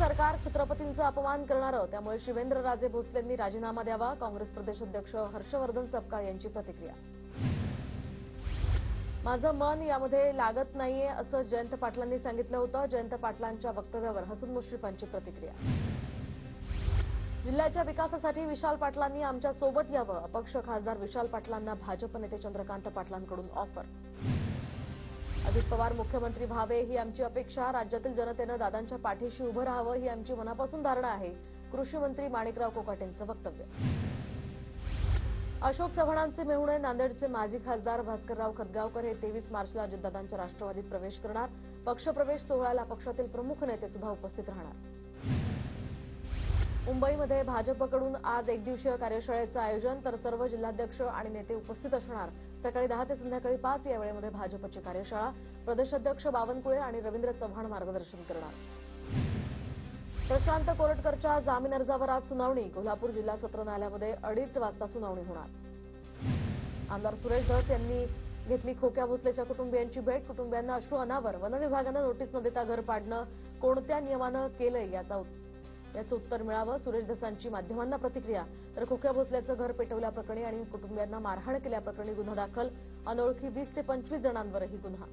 सरकार छत्रपतींचा अपमान करणारं, त्यामुळे शिवेंद्रराजे भोसलेंनी राजीनामा द्यावा. काँग्रेस प्रदेशाध्यक्ष हर्षवर्धन सपकाळ यांची प्रतिक्रिया. माझं मन यामध्ये लागत नाहीये असं जयंत पाटलांनी सांगितलं होतं. जयंत पाटलांच्या वक्तव्यावर हसन मुश्रीफांची प्रतिक्रिया. जिल्ह्याच्या विकासासाठी विशाल पाटलांनी आमच्या सोबत यावं. अपक्ष खासदार विशाल पाटलांना भाजप नेते चंद्रकांत पाटलांकडून ऑफर. अजित पवार मुख्यमंत्री व्हावे ही आमची अपेक्षा. राज्यातील जनतेनं दादांच्या पाठीशी उभं राहावं ही आमची मनापासून धारणा आहे. कृषी मंत्री माणिकराव कोकाटेंचं वक्तव्य. अशोक चव्हाणांचे मेहुणे नांदेडचे माजी खासदार भास्करराव खतगावकर हे 23 मार्चला अजितदादांच्या राष्ट्रवादीत प्रवेश करणार. पक्षप्रवेश सोहळ्याला पक्षातील प्रमुख नेते सुद्धा उपस्थित राहणार. मुंबईमध्ये भाजपकडून आज एकदिवसीय कार्यशाळेचं आयोजन, तर सर्व जिल्हाध्यक्ष आणि नेते उपस्थित असणार. सकाळी 10 ते संध्याकाळी 5 या वेळेमध्ये भाजपची कार्यशाळा. प्रदेशाध्यक्ष बावनकुळे आणि रवींद्र चव्हाण मार्गदर्शन करणार. प्रशांत कोरटकरच्या जामीन अर्जावर आज सुनावणी. कोल्हापूर जिल्हा सत्र न्यायालयामध्ये 2:30 वाजता सुनावणी होणार. आमदार सुरेश धस यांनी घेतली खोक्या भोसलेच्या कुटुंबियांची भेट. कुटुंबियांना अश्रू अनावर. वन विभागानं नोटीस न देता घर पाडणं कोणत्या नियमानं केलंय याचं उत्तर मिळावं. सुरेश धसांची माध्यमांना प्रतिक्रिया. तर खोक्या भोसल्याचं घर पेटवल्याप्रकरणी आणि कुटुंबियांना मारहाण केल्याप्रकरणी गुन्हा दाखल. अनोळखी 20 ते 25 जणांवरही गुन्हा.